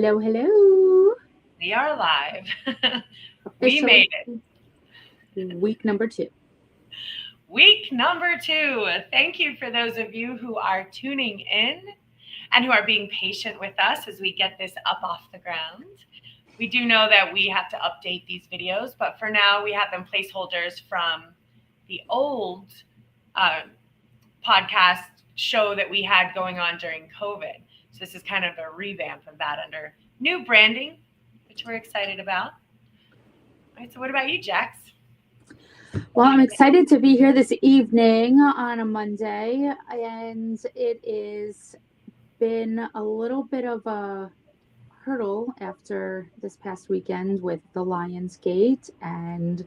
Hello, hello. We are live. We Officially made it. week number 2. Week number 2. Thank you for those of you who are tuning in and who are being patient with us as we get this up off the ground. We do know that we have to update these videos, but for now we have them placeholders from the old uh, podcast show that we had going on during COVID. So this is kind of a revamp of that under new branding, which we're excited about. All right, so what about you, Jax? Well, I'm excited to be here this evening on a Monday, and it has been a little bit of a hurdle after this past weekend with the Lionsgate and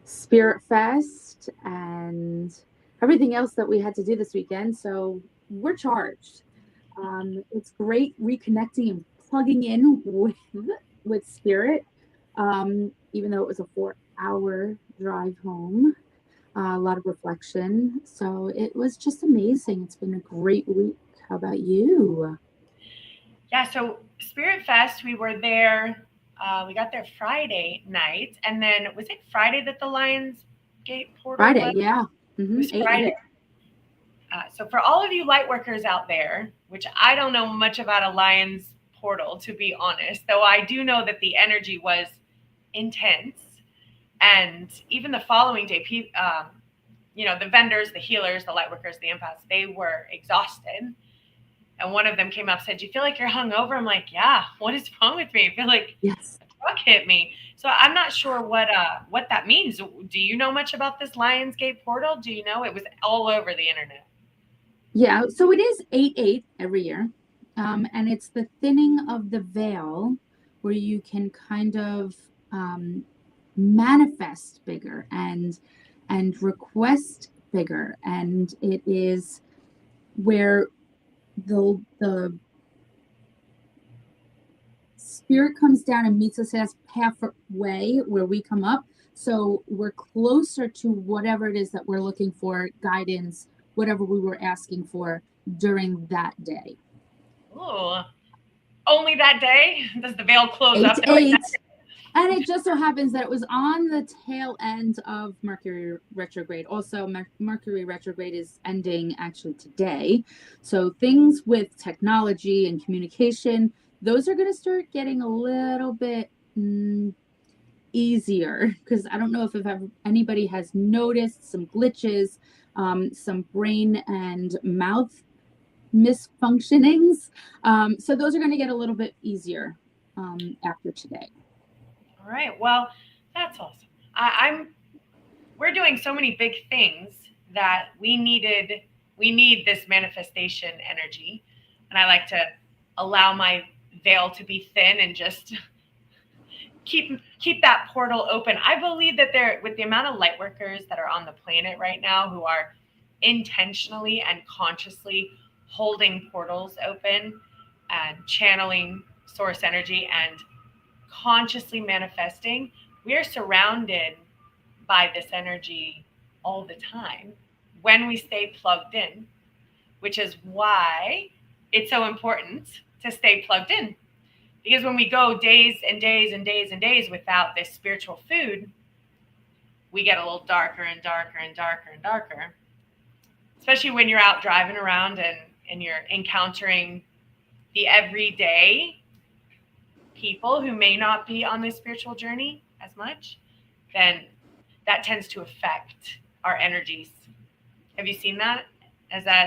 Spirit Fest and everything else that we had to do this weekend. So we're charged. It's great reconnecting and plugging in with Spirit, even though it was a 4-hour drive home. A lot of reflection. So it was just amazing. It's been a great week. How about you? Yeah, so Spirit Fest, we were there. We got there Friday night, and then was it Friday that the Lions Gate portal Friday, was? yeah. It was 8, Friday. 8. So for all of you light workers out there, which I don't know much about a Lions portal, to be honest, though I do know that the energy was intense, and even the following day, the vendors, the healers, the light workers, the empaths, they were exhausted. And one of them came up and said, "Do you feel like you're hungover?" I'm like, "Yeah, what is wrong with me? I feel like Yes. a truck hit me." So I'm not sure what that means. Do you know much about this Lionsgate portal? Do you know? It was all over the internet. Yeah, so it is 8/8 every year. And it's the thinning of the veil where you can kind of manifest bigger and request bigger. And it is where the spirit comes down and meets us halfway where we come up. So we're closer to whatever it is that we're looking for, guidance, whatever we were asking for during that day. Ooh, only that day? Does the veil close 8 up? to 8. And it just so happens that it was on the tail end of Mercury retrograde. Also, Mercury retrograde is ending actually today. So things with technology and communication, those are going to start getting a little bit easier, because I don't know if anybody has noticed some glitches, some brain and mouth misfunctionings. So those are going to get a little bit easier after today. All right. Well, that's awesome. We're doing so many big things that we need this manifestation energy. And I like to allow my veil to be thin and just keep that portal open. I believe that with the amount of light workers that are on the planet right now who are intentionally and consciously holding portals open and channeling source energy and consciously manifesting, we are surrounded by this energy all the time when we stay plugged in, which is why it's so important to stay plugged in. Because when we go days and days and days and days without this spiritual food, we get a little darker and darker and darker and darker. Especially when you're out driving around and you're encountering the everyday people who may not be on this spiritual journey as much, then that tends to affect our energies. Have you seen that?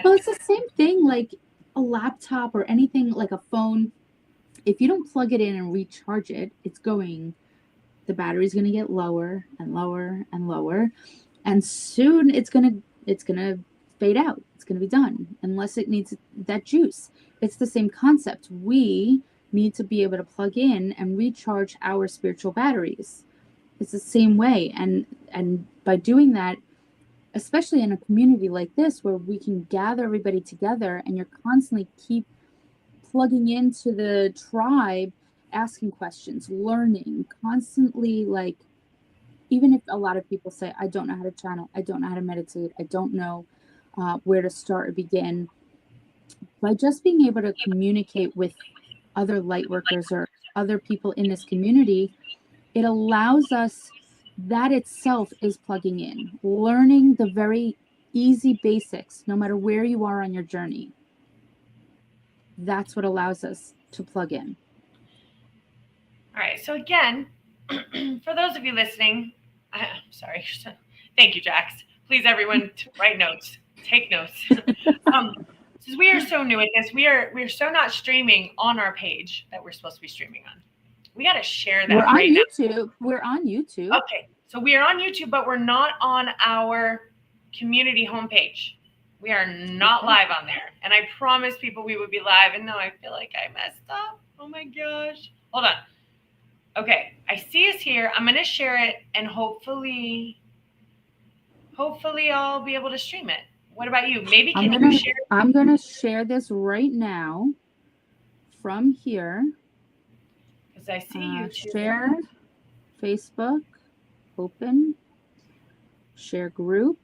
Well, it's the same thing like a laptop or anything like a phone. If you don't plug it in and recharge it, the battery's going to get lower and lower and lower. And soon it's going to fade out. It's going to be done unless it needs that juice. It's the same concept. We need to be able to plug in and recharge our spiritual batteries. It's the same way. And by doing that, especially in a community like this where we can gather everybody together and you're constantly keep plugging into the tribe, asking questions, learning, constantly, like, even if a lot of people say, I don't know how to channel, I don't know how to meditate, I don't know where to start or begin, by just being able to communicate with other light workers or other people in this community, it allows us, that itself is plugging in, learning the very easy basics, no matter where you are on your journey. That's what allows us to plug in. All right. So again, for those of you listening, sorry. Thank you, Jax. Please, everyone, write notes, take notes. Since we are so new at this, we're so not streaming on our page that we're supposed to be streaming on. We got to share that We're on right YouTube. now. We're on YouTube. Okay, so we are on YouTube, but we're not on our community homepage. We are not live on there. And I promised people we would be live, and now I feel like I messed up. Oh my gosh. Hold on. Okay, I see us here. I'm going to share it, and hopefully I'll be able to stream it. What about you? Maybe can you share it? I'm going to share this right now from here. Because I see YouTube. Share, Facebook, open, share group.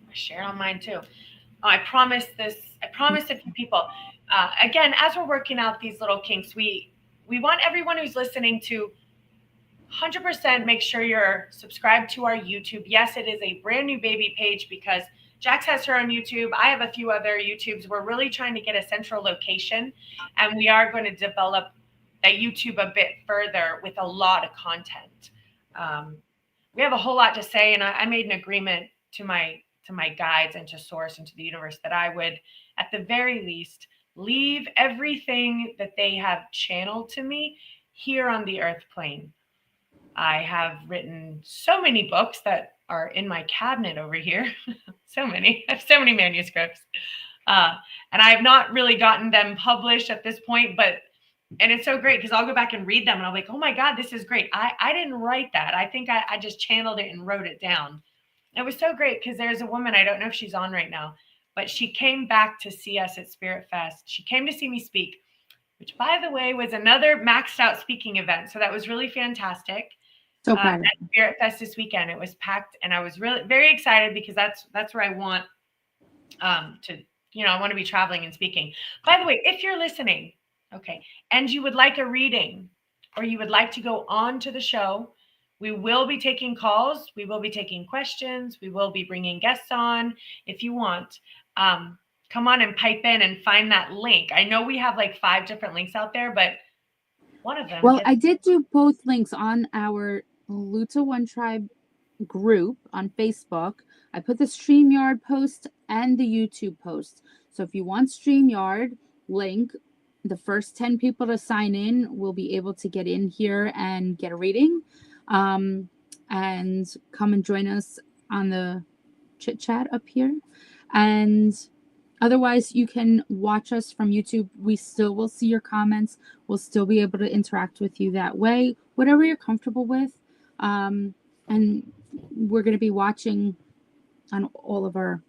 I share it on mine too. Oh, I promised a few people. Again, as we're working out these little kinks, we want everyone who's listening to 100% make sure you're subscribed to our YouTube. Yes, it is a brand new baby page because Jax has her own YouTube. I have a few other YouTubes. We're really trying to get a central location, and we are going to develop that YouTube a bit further with a lot of content. We have a whole lot to say, and I made an agreement to my guides and to Source and to the universe that I would, at the very least, leave everything that they have channeled to me here on the earth plane. I have written so many books that are in my cabinet over here. So many. I have so many manuscripts. And I have not really gotten them published at this point, and it's so great because I'll go back and read them and I'll be like, oh my God, this is great. I didn't write that. I think I just channeled it and wrote it down. It was so great because there's a woman, I don't know if she's on right now, but she came back to see us at Spirit Fest. She came to see me speak, which, by the way, was another maxed out speaking event. So that was really fantastic. So proud at Spirit Fest this weekend. It was packed, and I was really very excited because that's where I want to, I want to be traveling and speaking. By the way, if you're listening, okay, and you would like a reading or you would like to go on to the show, we will be taking calls. We will be taking questions. We will be bringing guests on if you want. Come on and pipe in and find that link. I know we have like 5 different links out there, but one of them. Well, I did do both links on our Luta Onetribe group on Facebook. I put the StreamYard post and the YouTube post. So if you want StreamYard link, the first 10 people to sign in will be able to get in here and get a reading. And come and join us on the chit chat up here. And otherwise, you can watch us from YouTube. We still will see your comments. We'll still be able to interact with you that way, whatever you're comfortable with. And we're going to be watching on all of our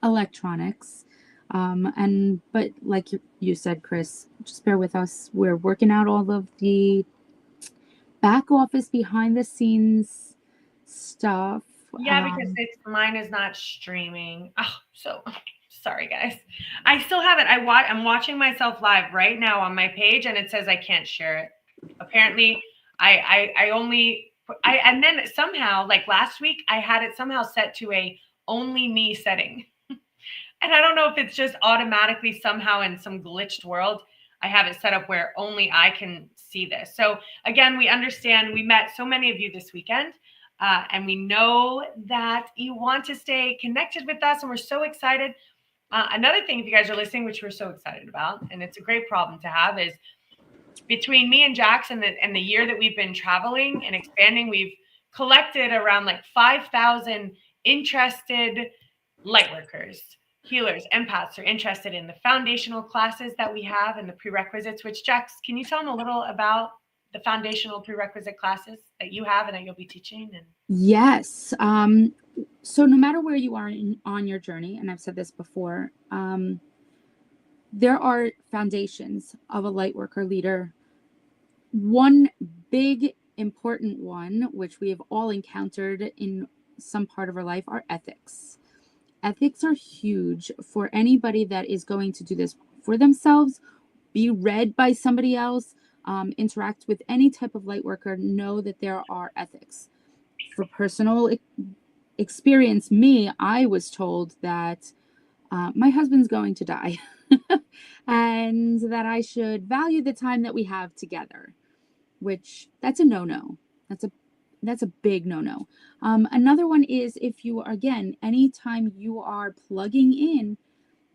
electronics. But like you said, Chris, just bear with us. We're working out all of the back office, behind the scenes stuff. Yeah, because mine is not streaming. Oh, so sorry, guys. I still have it. I'm watching myself live right now on my page, and it says I can't share it. Apparently, and then somehow, like last week, I had it somehow set to a only me setting. And I don't know if it's just automatically somehow in some glitched world, I have it set up where only I can see this. So again, we understand we met so many of you this weekend. And we know that you want to stay connected with us, and we're so excited. Another thing, if you guys are listening, which we're so excited about, and it's a great problem to have, is between me and Jax and the year that we've been traveling and expanding, we've collected around like 5,000 interested lightworkers, healers, empaths are interested in the foundational classes that we have and the prerequisites. Which, Jax, can you tell them a little about the foundational prerequisite classes that you have and that you'll be teaching? Yes. So no matter where you are on your journey, and I've said this before, there are foundations of a light worker leader. One big important one, which we have all encountered in some part of our life, are ethics. Ethics are huge for anybody that is going to do this for themselves be read by somebody else, interact with any type of light worker, know that there are ethics. For personal experience, I was told that my husband's going to die and that I should value the time that we have together, which that's a no-no. That's a big no-no. Another one is if you are, again, anytime you are plugging in,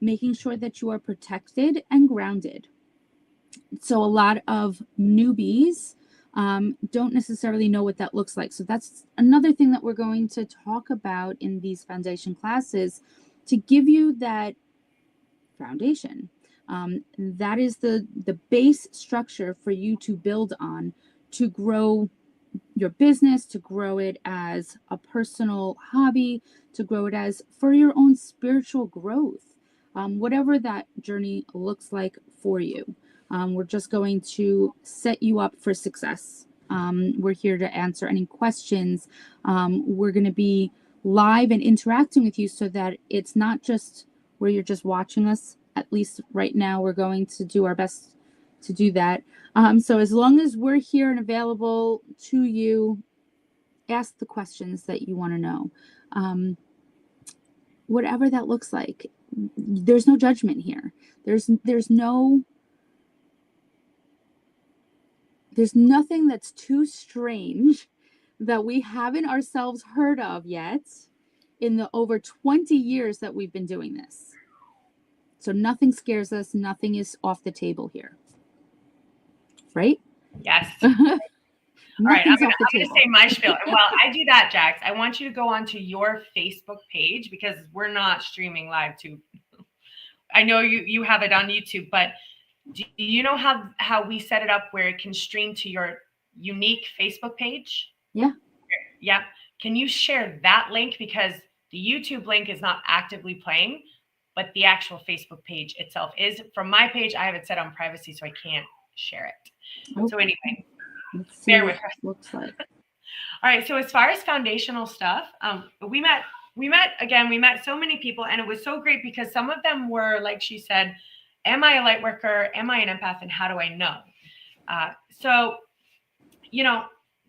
making sure that you are protected and grounded. So a lot of newbies don't necessarily know what that looks like. So that's another thing that we're going to talk about in these foundation classes to give you that foundation. That is the base structure for you to build on to grow your business, to grow it as a personal hobby, to grow it as for your own spiritual growth, whatever that journey looks like for you. We're just going to set you up for success. We're here to answer any questions. We're going to be live and interacting with you so that it's not just where you're just watching us. At least right now, we're going to do our best to do that. So as long as we're here and available to you, ask the questions that you want to know. Whatever that looks like, there's no judgment here. There's nothing that's too strange that we haven't ourselves heard of yet in the over 20 years that we've been doing this. So nothing scares us. Nothing is off the table here. Right? Yes. All right, I'm going to say my spiel. And while I do that, Jax, I want you to go onto your Facebook page because we're not streaming live to. I know you have it on YouTube, but do you know how we set it up where it can stream to your unique Facebook page? Yeah. Yeah. Can you share that link? Because the YouTube link is not actively playing, but the actual Facebook page itself is. From my page, I have it set on privacy, so I can't share it. Okay. So anyway, let's see what it looks like. All right. So as far as foundational stuff, we met so many people, and it was so great because some of them were, like she said, am I a light worker? Am I an empath? And how do I know? So,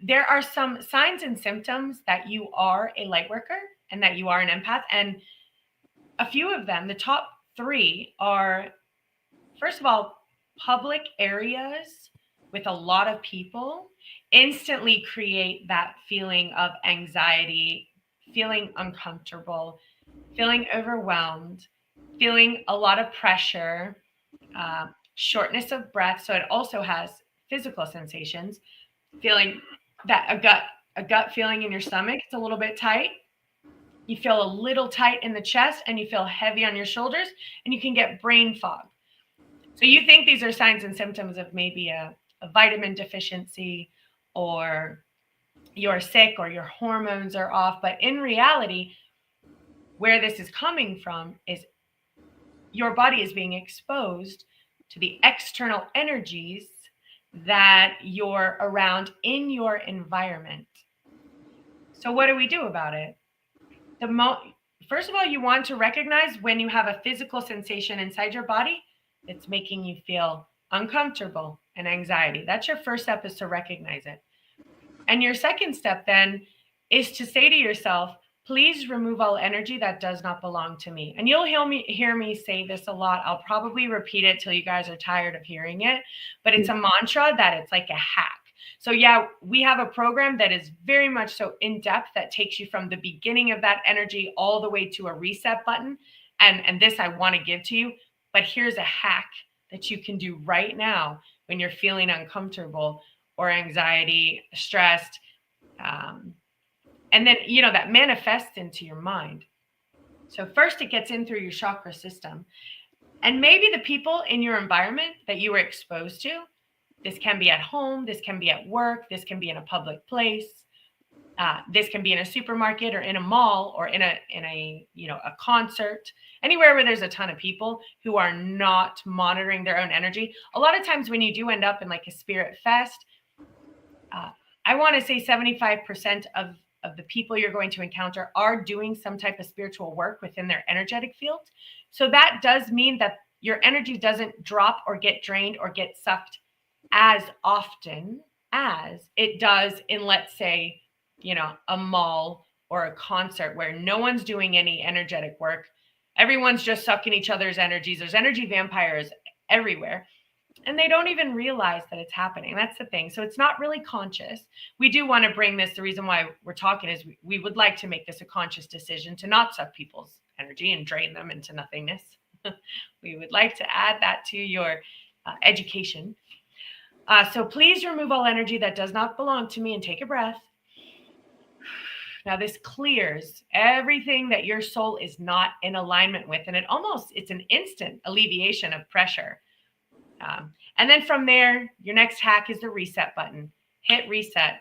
there are some signs and symptoms that you are a light worker and that you are an empath. And a few of them, the top 3 are, first of all, public areas with a lot of people instantly create that feeling of anxiety, feeling uncomfortable, feeling overwhelmed, feeling a lot of pressure, shortness of breath. So it also has physical sensations, feeling that a gut feeling in your stomach. It's a little bit tight. You feel a little tight in the chest and you feel heavy on your shoulders, and you can get brain fog. So you think these are signs and symptoms of maybe a vitamin deficiency, or you're sick, or your hormones are off. But in reality, where this is coming from is your body is being exposed to the external energies that you're around in your environment. So what do we do about it? First of all, you want to recognize when you have a physical sensation inside your body that's making you feel uncomfortable and anxiety. That's your first step, is to recognize it. And your second step then is to say to yourself, please remove all energy that does not belong to me. And you'll hear me say this a lot. I'll probably repeat it till you guys are tired of hearing it, but it's a mantra that it's like a hack. So yeah, we have a program that is very much so in depth that takes you from the beginning of that energy all the way to a reset button. And this I want to give to you, but here's a hack that you can do right now when you're feeling uncomfortable or anxiety, stressed, and then, that manifests into your mind. So first it gets in through your chakra system. And maybe the people in your environment that you were exposed to, this can be at home, this can be at work, this can be in a public place, this can be in a supermarket or in a mall or in a concert, anywhere where there's a ton of people who are not monitoring their own energy. A lot of times when you do end up in like a spirit fest, I want to say 75% of the people you're going to encounter are doing some type of spiritual work within their energetic field. So that does mean that your energy doesn't drop or get drained or get sucked as often as it does in, let's say, a mall or a concert where no one's doing any energetic work. Everyone's just sucking each other's energies. There's energy vampires everywhere. And they don't even realize that it's happening. That's the thing. So it's not really conscious. We do want to bring this. The reason why we're talking is we would like to make this a conscious decision to not suck people's energy and drain them into nothingness. We would like to add that to your education. So please remove all energy that does not belong to me and take a breath. Now this clears everything that your soul is not in alignment with. And it's an instant alleviation of pressure. And then from there, your next hack is the reset button. Hit reset.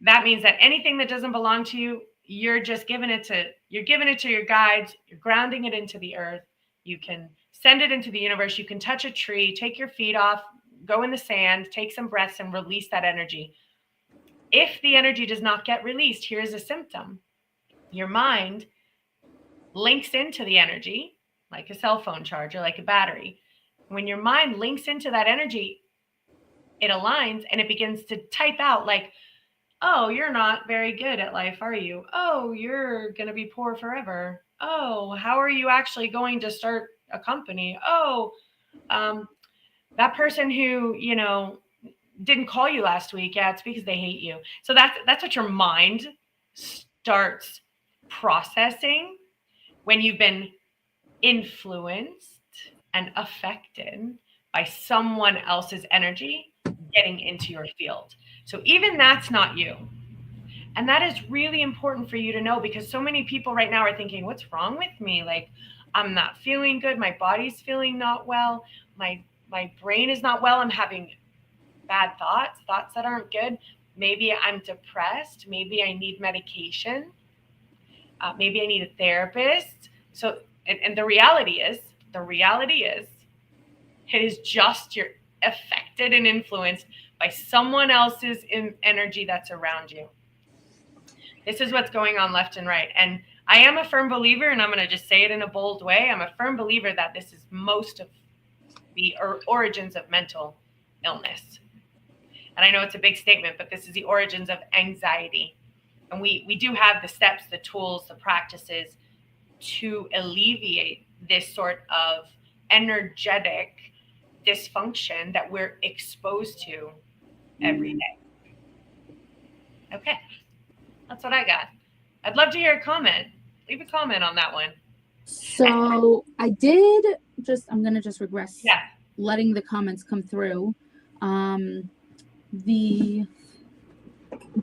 That means that anything that doesn't belong to you, you're giving it to your guides. You're grounding it into the earth. You can send it into the universe. You can touch a tree, take your feet off, go in the sand, take some breaths and release that energy. If the energy does not get released, here's a symptom. Your mind links into the energy like a cell phone charger, like a battery. When your mind links into that energy, it aligns and it begins to type out like, oh, you're not very good at life, are you? Oh, you're going to be poor forever. Oh, how are you actually going to start a company? Oh, that person who, didn't call you last week. Yeah, it's because they hate you. So that's what your mind starts processing when you've been influenced and affected by someone else's energy getting into your field. So even that's not you. And that is really important for you to know, because so many people right now are thinking, what's wrong with me? Like, I'm not feeling good. My body's feeling not well. My brain is not well. I'm having bad thoughts that aren't good. Maybe I'm depressed. Maybe I need medication. Maybe I need a therapist. So, and the reality is, it is just you're affected and influenced by someone else's energy that's around you. This is what's going on left and right. And I am a firm believer, and I'm going to just say it in a bold way, I'm a firm believer that this is most of the origins of mental illness. And I know it's a big statement, but this is the origins of anxiety. And we do have the steps, the tools, the practices to alleviate this sort of energetic dysfunction that we're exposed to every day. Okay. That's what I got. I'd love to hear a comment. Leave a comment on that one. So I did I'm going to just regress letting the comments come through. The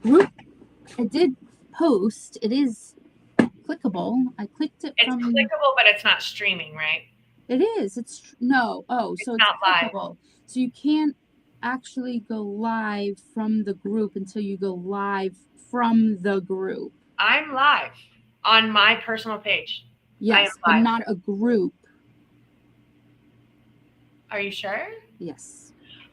group I did post, it is clickable. I clicked it. It's clickable, but it's not streaming, right? It is. It's not clickable. Live. So you can't actually go live from the group until you go live from the group. I'm live on my personal page. Yes, but not a group. Are you sure? Yes.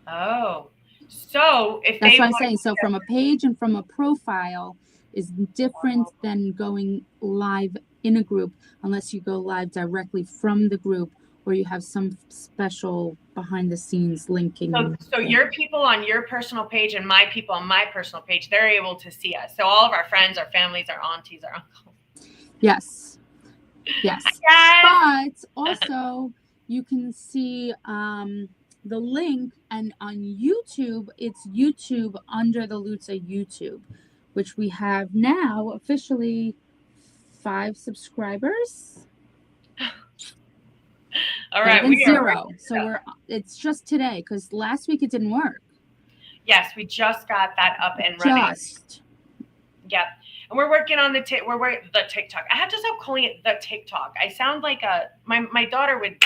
Oh, so that's what I'm saying. So from a page and from a profile is different than going live in a group, unless you go live directly from the group or you have some special behind the scenes linking. So your people on your personal page and my people on my personal page, they're able to see us. So all of our friends, our families, our aunties, our uncles. Yes. But also you can see the link, and on YouTube, it's YouTube under the Luta YouTube, which we have now officially 5 subscribers. All right, we 0. So it's just today, because last week it didn't work. Yes, we just got that up and running. Yep. And we're working on the TikTok. I have to stop calling it the TikTok. I sound like my daughter would.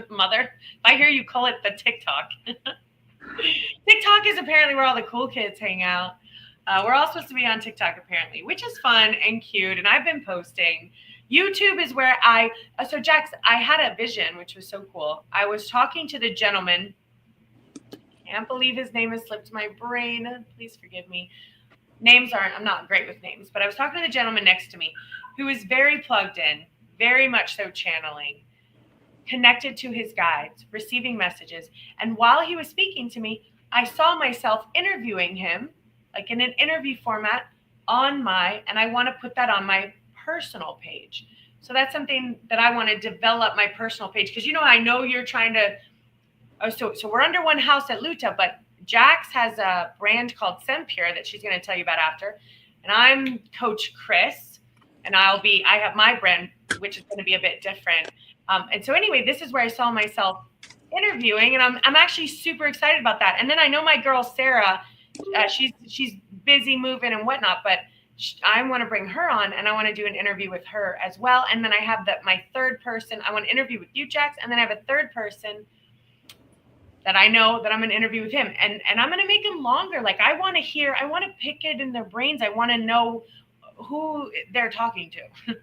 Mother, if I hear you call it the TikTok. TikTok is apparently where all the cool kids hang out. We're all supposed to be on TikTok apparently, which is fun and cute. And I've been posting. YouTube is where so Jax, I had a vision, which was so cool. I was talking to the gentleman. Can't believe his name has slipped my brain. Please forgive me. I'm not great with names, but I was talking to the gentleman next to me who is very plugged in, very much so channeling. connected to his guides, receiving messages. And while he was speaking to me, I saw myself interviewing him, like in an interview format and I want to put that on my personal page. So that's something that I want to develop my personal page. Because, I know you're trying to, so we're under one house at Luta, but Jax has a brand called Sempure that she's going to tell you about after. And I'm Coach Chris, and I have my brand, which is going to be a bit different. And so anyway, this is where I saw myself interviewing, and I'm actually super excited about that. And then I know my girl Sarah, she's busy moving and whatnot, but I want to bring her on, and I want to do an interview with her as well. And then I have my third person. I want to interview with you, Jax, and then I have a third person that I know that I'm going to interview with him, and I'm going to make them longer. Like I want to pick it in their brains. I want to know who they're talking to.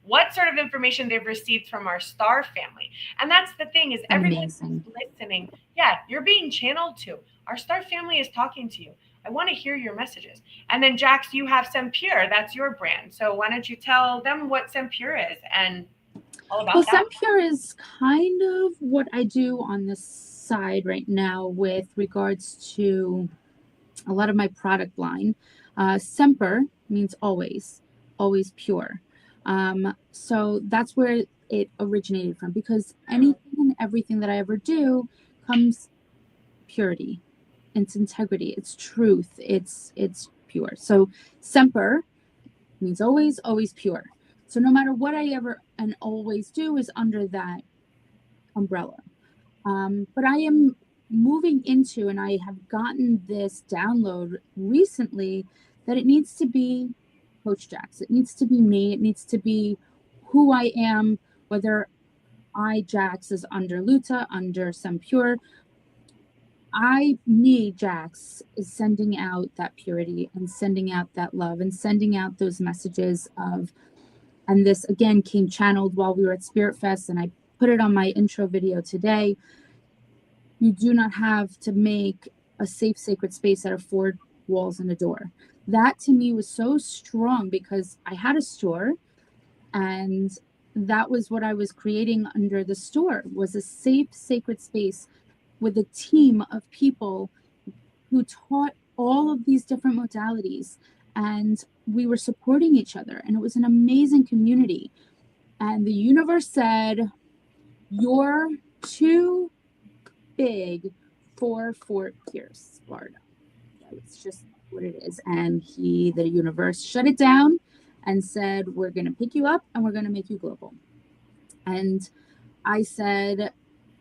What sort of information they've received from our star family. And that's the thing, is everyone who's listening, yeah, you're being channeled to. Our star family is talking to you. I want to hear your messages. And then Jax, you have Sempure. That's your brand. So why don't you tell them what Sempure is and all about that? Well, Sempure is kind of what I do on this side right now with regards to a lot of my product line. Semper means always pure. So that's where it originated from, because anything and everything that I ever do comes purity, it's integrity, it's truth, it's pure. So Semper means always pure. So no matter what I ever and always do is under that umbrella. But I am moving into, and I have gotten this download recently, that it needs to be Coach Jax. It needs to be me. It needs to be who I am, whether Jax, is under Luta, under Sempure. Jax, is sending out that purity and sending out that love and sending out those messages of, and this again came channeled while we were at Spirit Fest, and I put it on my intro video today. You do not have to make a safe, sacred space out of 4 walls and a door. That to me was so strong, because I had a store, and that was what I was creating under the store, was a safe, sacred space with a team of people who taught all of these different modalities, and we were supporting each other, and it was an amazing community. And the universe said, you're too big for Fort Pierce, Florida. It's just what it is. And the universe shut it down and said, we're going to pick you up and we're going to make you global. And I said,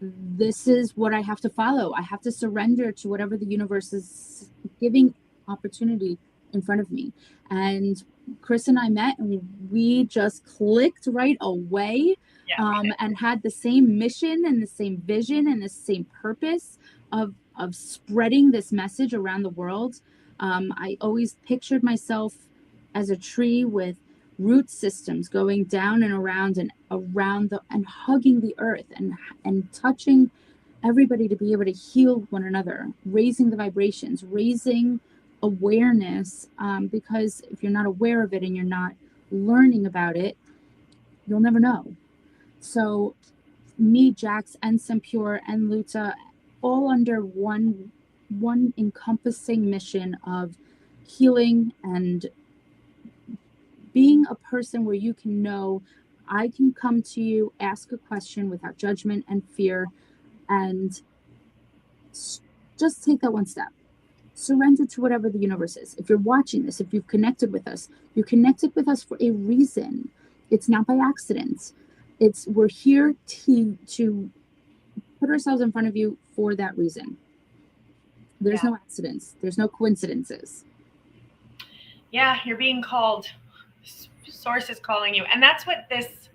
this is what I have to follow. I have to surrender to whatever the universe is giving opportunity in front of me. And Chris and I met, and we just clicked right away. And had the same mission and the same vision and the same purpose of spreading this message around the world. I always pictured myself as a tree with root systems going down and around and hugging the earth and touching everybody to be able to heal one another, raising the vibrations, raising awareness, because if you're not aware of it and you're not learning about it, you'll never know. So me, Jax, and Sempure, and Luta, all under one encompassing mission of healing and being a person where you can know, I can come to you, ask a question without judgment and fear, and just take that one step. Surrender to whatever the universe is. If you're watching this, if you've connected with us, you're connected with us for a reason. It's not by accident. We're here to put ourselves in front of you for that reason. There's no accidents. There's no coincidences. Yeah, you're being called. Source is calling you. And that's what this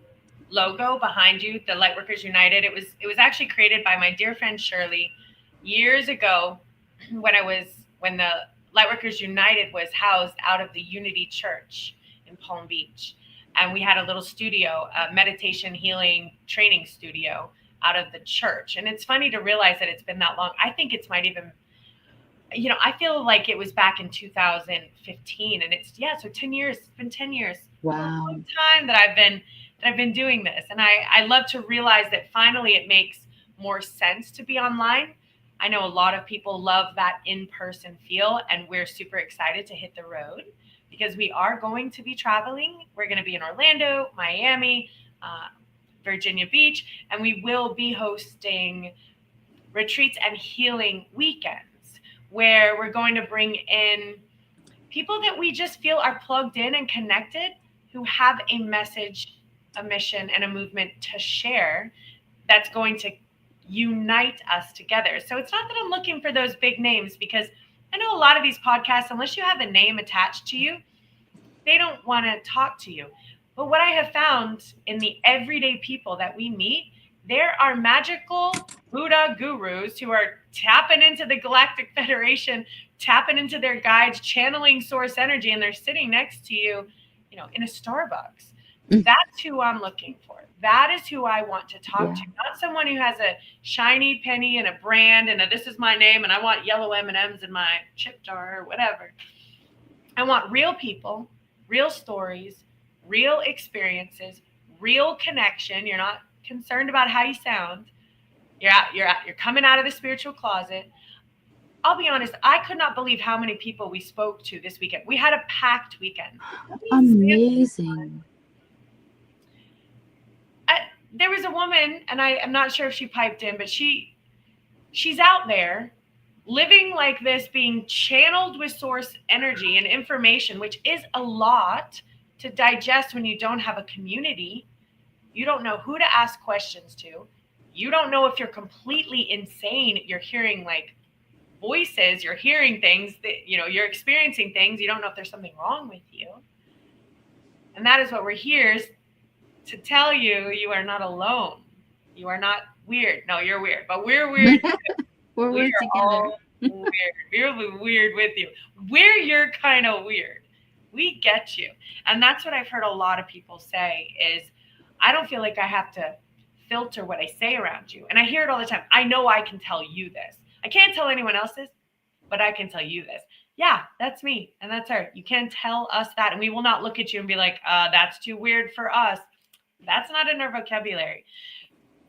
logo behind you, the Lightworkers United, it was actually created by my dear friend Shirley years ago when the Lightworkers United was housed out of the Unity Church in Palm Beach. And we had a little studio, a meditation healing training studio out of the church. And it's funny to realize that it's been that long. I think it might even, I feel like it was back in 2015, and so 10 years, it's been 10 years. Wow. A long time that I've been that I've been doing this. And I love to realize that finally it makes more sense to be online. I know a lot of people love that in-person feel, and we're super excited to hit the road because we are going to be traveling. We're going to be in Orlando, Miami, Virginia Beach, and we will be hosting retreats and healing weekends where we're going to bring in people that we just feel are plugged in and connected, who have a message, a mission, and a movement to share that's going to unite us together. So it's not that I'm looking for those big names, because I know a lot of these podcasts, unless you have a name attached to you, they don't want to talk to you. But what I have found in the everyday people that we meet, there are magical Buddha gurus who are tapping into the Galactic Federation, tapping into their guides, channeling source energy, and they're sitting next to you, in a Starbucks. That's who I'm looking for. That is who I want to talk to, not someone who has a shiny penny and a brand and this is my name and I want yellow M&Ms in my chip jar or whatever. I want real people, real stories, real experiences, real connection. You're not concerned about how you sound. You're coming out of the spiritual closet. I'll be honest, I could not believe how many people we spoke to this weekend. We had a packed weekend. Amazing. There was a woman, and I'm not sure if she piped in, but she's out there living like this, being channeled with source energy and information, which is a lot to digest when you don't have a community. You don't know who to ask questions to. You don't know if you're completely insane. You're hearing like voices, you're hearing things that, you're experiencing things. You don't know if there's something wrong with you. And that is what we're here is to tell you, you are not alone. You are not weird. No, you're weird, but we're weird. We're we are together. all weird. We're weird with you. We're your kind of weird. We get you. And that's what I've heard a lot of people say is, I don't feel like I have to filter what I say around you. And I hear it all the time. I know I can tell you this. I can't tell anyone else this, but I can tell you this. Yeah, that's me. And that's her. You can tell us that. And we will not look at you and be like, that's too weird for us. That's not in our vocabulary.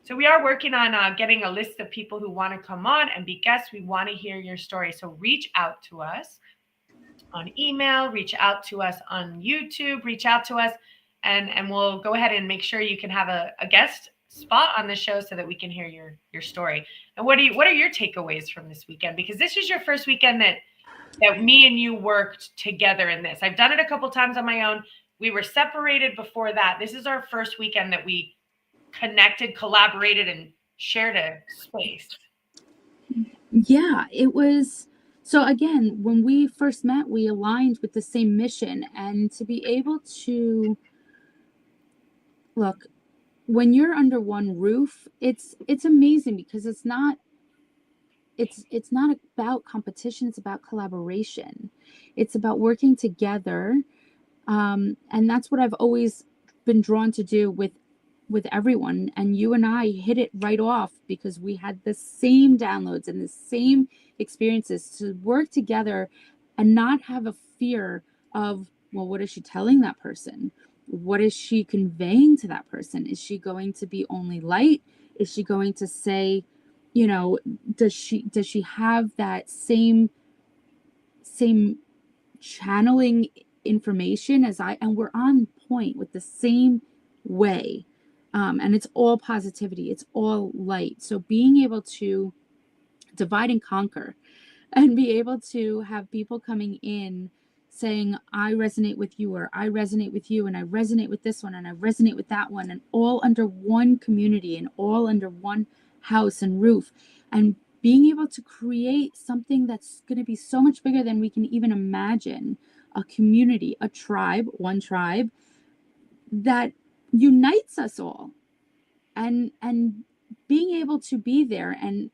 So we are working on getting a list of people who want to come on and be guests. We want to hear your story. So reach out to us on email, reach out to us on YouTube, reach out to us, and we'll go ahead and make sure you can have a guest spot on the show so that we can hear your story. And what are your takeaways from this weekend? Because this is your first weekend that me and you worked together in this. I've done it a couple times on my own. We were separated before that. This is our first weekend that we connected, collaborated, and shared a space. Yeah, it was. So again, when we first met, we aligned with the same mission, and to be able to look, when you're under one roof, it's amazing because it's not about competition, it's about collaboration. It's about working together. And that's what I've always been drawn to do with everyone. And you and I hit it right off because we had the same downloads and the same experiences to work together and not have a fear of, well, what is she telling that person? What is she conveying to that person? Is she going to be only light? Is she going to say, does she have that same channeling information as and we're on point with the same way. And it's all positivity. It's all light. So being able to divide and conquer and be able to have people coming in saying, I resonate with you, or I resonate with you, and I resonate with this one, and I resonate with that one, and all under one community and all under one house and roof, and being able to create something that's going to be so much bigger than we can even imagine, a community, a tribe, one tribe that unites us all, and being able to be there and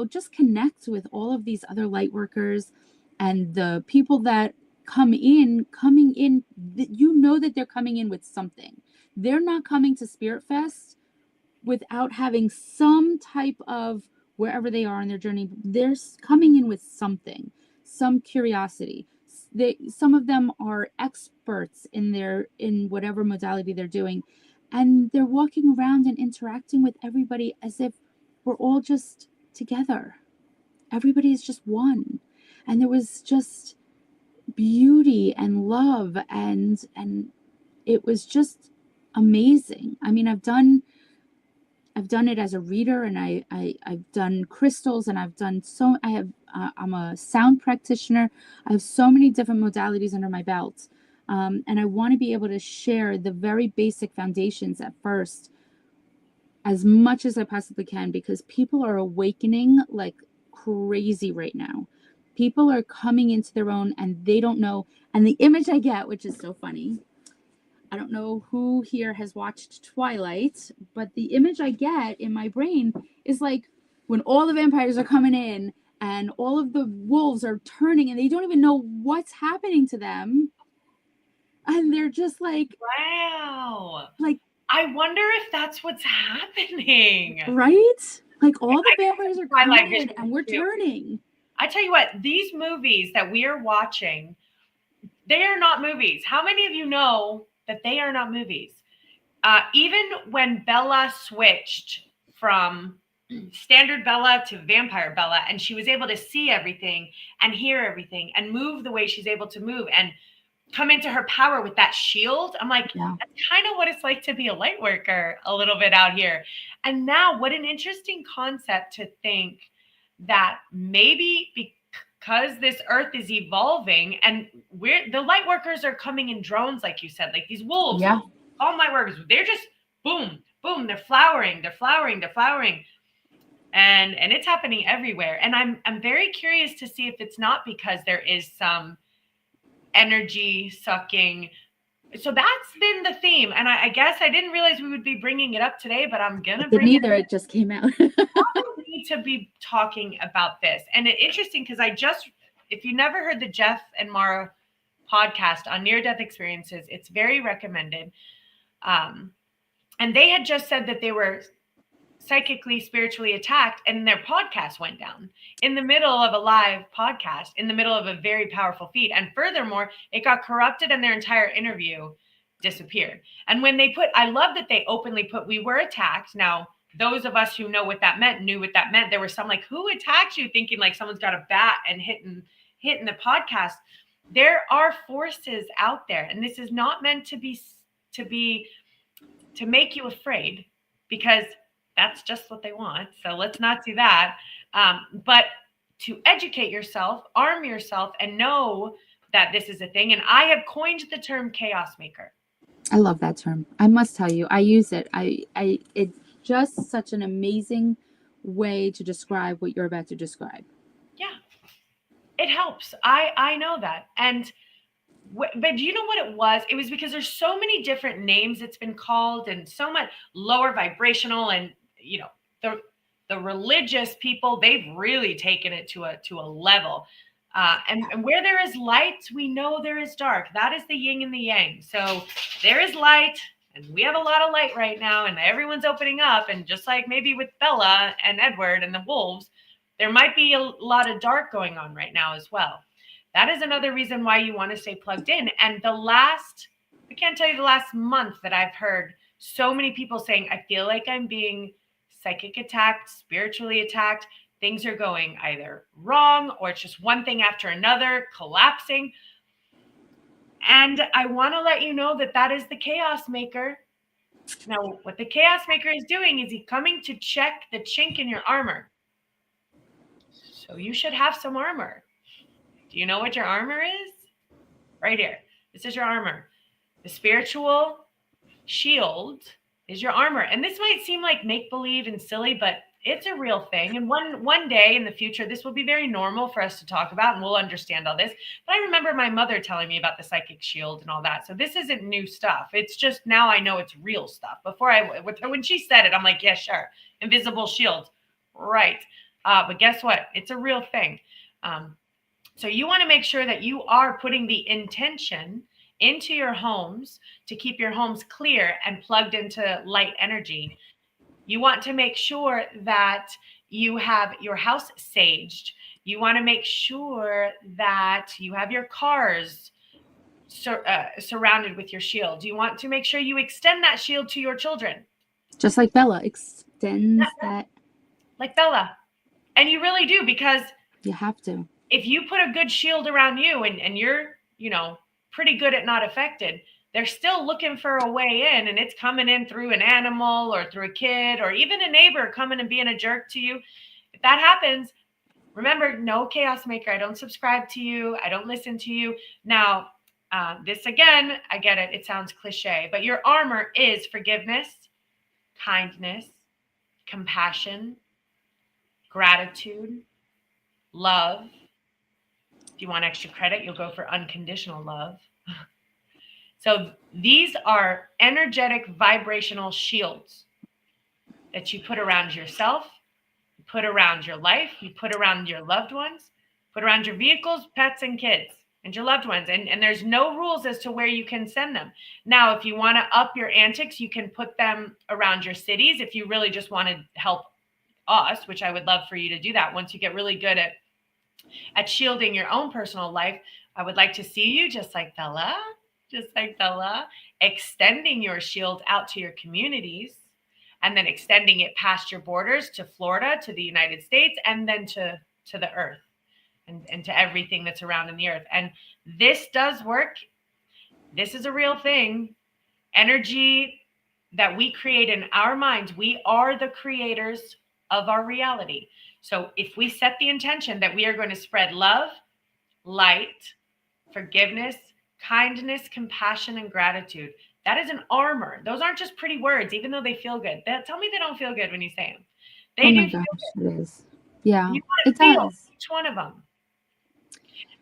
just connect with all of these other light workers and the people that coming in, that they're coming in with something. They're not coming to Spirit Fest without having some type of, wherever they are in their journey, they're coming in with something, some curiosity. Some of them are experts in whatever modality they're doing, and they're walking around and interacting with everybody as if we're all just together. Everybody is just one. And there was just beauty and love, and it was just amazing. I mean, I've done it as a reader, and I've done crystals, and I'm a sound practitioner. I have so many different modalities under my belt. And I want to be able to share the very basic foundations at first as much as I possibly can, because people are awakening like crazy right now. People are coming into their own and they don't know. And the image I get, which is so funny, I don't know who here has watched Twilight, but the image I get in my brain is like when all the vampires are coming in and all of the wolves are turning and they don't even know what's happening to them. And they're just like, Wow. like, I wonder if that's what's happening. right? Like all the vampires are Twilight coming in vision and we're too. turning. I tell you what, these movies that we are watching, they are not movies. How many of you know that they are not movies? Even when Bella switched from standard Bella to vampire Bella, and she was able to see everything and hear everything and move the way she's able to move and come into her power with that shield. I'm like, Yeah. that's kind of what it's like to be a light worker a little bit out here. And now, what an interesting concept to think that maybe because this earth is evolving and the light workers are coming in drones, like you said, like these wolves, Yeah. all light workers, they're just boom, boom, they're flowering, they're flowering, they're flowering. And it's happening everywhere. And I'm very curious to see if it's not because there is some energy sucking. So that's been the theme. And I guess I didn't realize we would be bringing it up today, but I'm going to bring Neither, it just came out. we need to be talking about this. And it's interesting because if you never heard the Jeff and Mara podcast on near-death experiences, it's very recommended. And they had just said that they were psychically, spiritually attacked, and their podcast went down in the middle of a live podcast, in the middle of a very powerful feed. And furthermore, it got corrupted and their entire interview disappeared. And when they I love that they openly put, we were attacked. Now, those of us who know what that meant knew what that meant. There were some like, who attacked you, thinking like someone's got a bat and hitting the podcast. There are forces out there, and this is not meant to make you afraid, because that's just what they want. So let's not do that. But to educate yourself, arm yourself, and know that this is a thing. And I have coined the term chaos maker. I love that term. I must tell you, I use it. It's just such an amazing way to describe what you're about to describe. Yeah, it helps. I know that. And but do you know what it was? It was because there's so many different names it's been called, and so much lower vibrational, and the religious people, they've really taken it to a level. And where there is light, we know there is dark. That is the yin and the yang. So there is light, and we have a lot of light right now, and everyone's opening up. And just like maybe with Bella and Edward and the wolves, there might be a lot of dark going on right now as well. That is another reason why you want to stay plugged in. And I can't tell you the last month that I've heard so many people saying, I feel like I'm being psychic attacked, spiritually attacked. Things are going either wrong, or it's just one thing after another, collapsing. And I want to let you know that that is the chaos maker. Now, what the chaos maker is doing is he's coming to check the chink in your armor. So you should have some armor. Do you know what your armor is? Right here. This is your armor. The spiritual shield is your armor. And this might seem like make-believe and silly, but it's a real thing. And one day in the future, this will be very normal for us to talk about, and we'll understand all this. But I remember my mother telling me about the psychic shield and all that. So this isn't new stuff. It's just now I know it's real stuff. When she said it, I'm like, yeah, sure. Invisible shield. Right. But guess what? It's a real thing. So you want to make sure that you are putting the intention into your homes to keep your homes clear and plugged into light energy. You want to make sure that you have your house saged. You want to make sure that you have your cars surrounded with your shield. You want to make sure you extend that shield to your children. Just like Bella extends that. Like Bella. And you really do, because you have to. If you put a good shield around you and you're, pretty good at not affected, they're still looking for a way in, and it's coming in through an animal or through a kid or even a neighbor coming and being a jerk to you. If that happens, remember, no chaos maker. I don't subscribe to you. I don't listen to you. Now, this again, I get it. It sounds cliche, but your armor is forgiveness, kindness, compassion, gratitude, love. If you want extra credit, you'll go for unconditional love. So these are energetic vibrational shields that you put around yourself, you put around your life, you put around your loved ones, put around your vehicles, pets, and kids, and your loved ones. And there's no rules as to where you can send them. Now, if you want to up your antics, you can put them around your cities. If you really just want to help us, which I would love for you to do that once you get really good at shielding your own personal life, I would like to see you, just like Bella, extending your shield out to your communities, and then extending it past your borders to Florida, to the United States, and then to the earth and to everything that's around in the earth. And this does work. This is a real thing. Energy that we create in our minds, we are the creators of our reality. So if we set the intention that we are going to spread love, light, forgiveness, kindness, compassion, and gratitude, that is an armor. Those aren't just pretty words, even though they feel good. Tell me they don't feel good when you say them. They do feel good. It is. Yeah, you want to feel each one of them.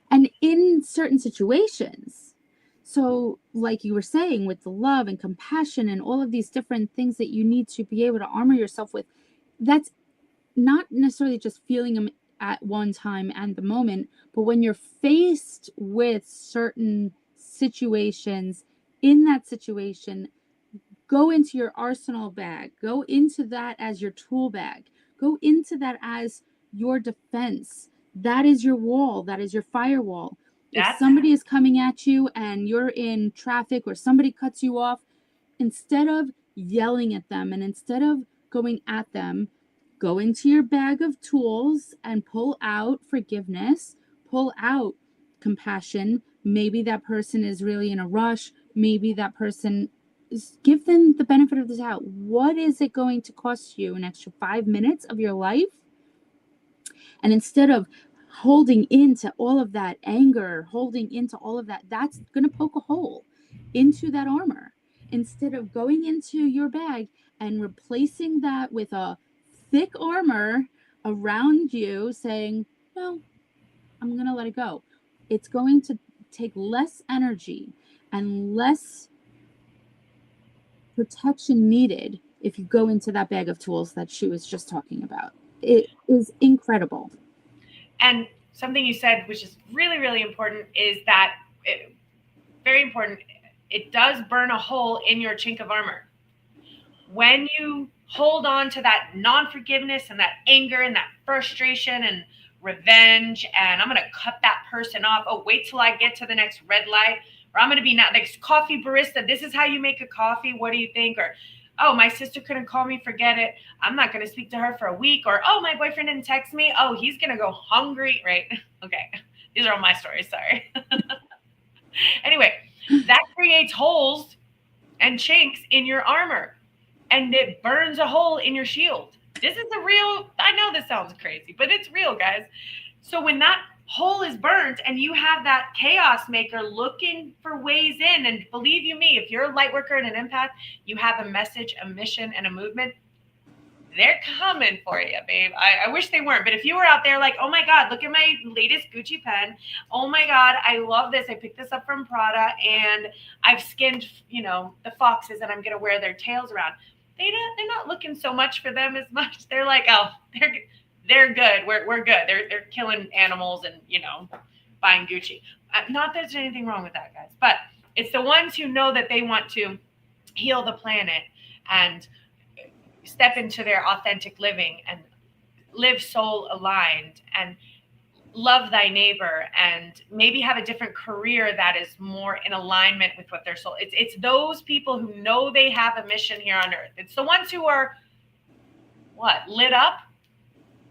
And in certain situations, so like you were saying, with the love and compassion and all of these different things that you need to be able to armor yourself with, that's not necessarily just feeling them at one time and the moment, but when you're faced with certain situations, in that situation, go into your arsenal bag, go into that as your tool bag, go into that as your defense. That is your wall, that is your firewall. If somebody is coming at you and you're in traffic or somebody cuts you off, instead of yelling at them and instead of going at them, go into your bag of tools and pull out forgiveness, pull out compassion. Maybe that person is really in a rush. Maybe that person give them the benefit of the doubt. What is it going to cost you? An extra 5 minutes of your life? And instead of holding into all of that anger, holding into all of that, that's going to poke a hole into that armor. Instead of going into your bag and replacing that with a thick armor around you saying, no, I'm going to let it go. It's going to take less energy and less protection needed if you go into that bag of tools that she was just talking about. It is incredible. And something you said, which is really, really important, is that very important. It does burn a hole in your chink of armor. When you hold on to that non-forgiveness and that anger and that frustration and revenge, and I'm going to cut that person off. Oh, wait till I get to the next red light, or I'm going to be now next coffee barista. This is how you make a coffee. What do you think? Or, oh, my sister couldn't call me. Forget it. I'm not going to speak to her for a week. Or, oh, my boyfriend didn't text me. Oh, he's going to go hungry. Right. Okay. These are all my stories. Sorry. Anyway, that creates holes and chinks in your armor, and it burns a hole in your shield. This is a real, I know this sounds crazy, but it's real, guys. So when that hole is burnt and you have that chaos maker looking for ways in, and believe you me, if you're a light worker and an empath, you have a message, a mission, and a movement, they're coming for you, babe. I wish they weren't, but if you were out there like, oh my God, look at my latest Gucci pen. Oh my God, I love this. I picked this up from Prada, and I've skinned, the foxes, and I'm going to wear their tails around. They're not looking so much for them as much. They're like, oh, they're good. We're good. They're killing animals and, buying Gucci. Not that there's anything wrong with that, guys, but it's the ones who know that they want to heal the planet and step into their authentic living and live soul aligned and love thy neighbor and maybe have a different career that is more in alignment with what their soul. It's those people who know they have a mission here on earth. It's the ones who are lit up,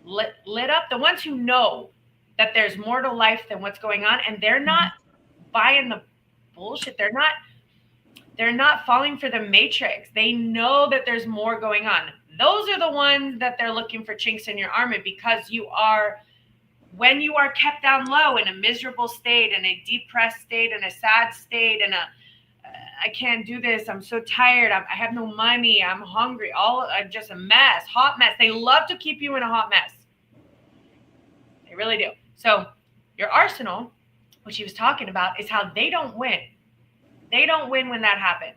the ones who know that there's more to life than what's going on, and they're not buying the bullshit. They're not falling for the matrix. They know that there's more going on. Those are the ones that they're looking for chinks in your armor, because when you are kept down low in a miserable state, in a depressed state, in a sad state, in I can't do this, I'm so tired, I have no money, I'm hungry, I'm just a mess, hot mess. They love to keep you in a hot mess. They really do. So your arsenal, what she was talking about, is how they don't win. They don't win when that happens.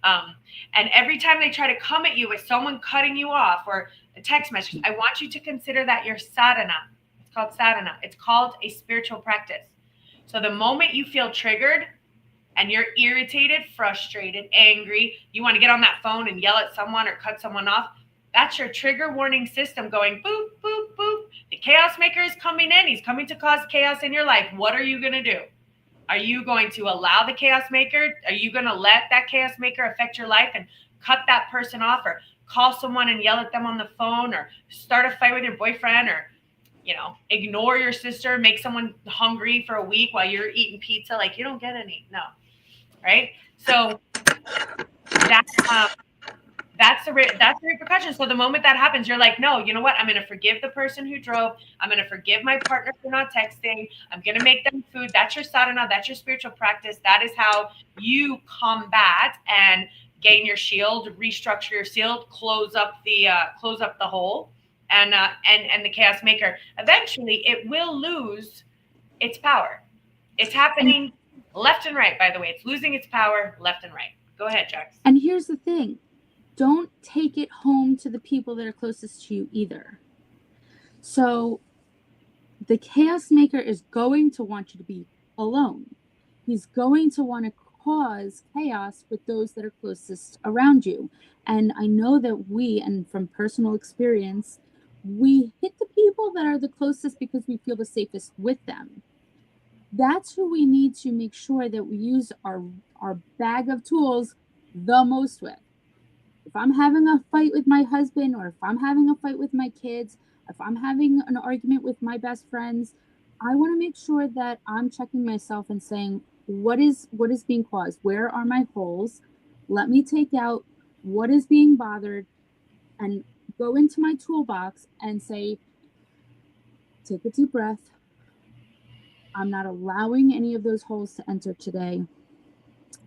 And every time they try to come at you with someone cutting you off or a text message, I want you to consider that your sadhana. It's called sadhana. It's called a spiritual practice. So the moment you feel triggered and you're irritated, frustrated, angry, you want to get on that phone and yell at someone or cut someone off, that's your trigger warning system going boop, boop, boop. The chaos maker is coming in. He's coming to cause chaos in your life. What are you going to do? Are you going to allow the chaos maker? Are you going to let that chaos maker affect your life and cut that person off, or call someone and yell at them on the phone, or start a fight with your boyfriend, or, ignore your sister, make someone hungry for a week while you're eating pizza? Like, you don't get any. No. Right? So that's the repercussion. So the moment that happens, you're like, no, you know what? I'm going to forgive the person who drove. I'm going to forgive my partner for not texting. I'm going to make them food. That's your sadhana. That's your spiritual practice. That is how you combat and gain your shield, restructure your shield, close up the hole, and the chaos maker. Eventually, it will lose its power. It's happening left and right. By the way, it's losing its power left and right. Go ahead, Jax. And here's the thing. Don't take it home to the people that are closest to you either. So the chaos maker is going to want you to be alone. He's going to want to cause chaos with those that are closest around you. And I know that and from personal experience, we hit the people that are the closest because we feel the safest with them. That's who we need to make sure that we use our bag of tools the most with. If I'm having a fight with my husband, or if I'm having a fight with my kids, if I'm having an argument with my best friends, I want to make sure that I'm checking myself and saying, what is being caused? Where are my holes? Let me take out what is being bothered and go into my toolbox and say, take a deep breath. I'm not allowing any of those holes to enter today.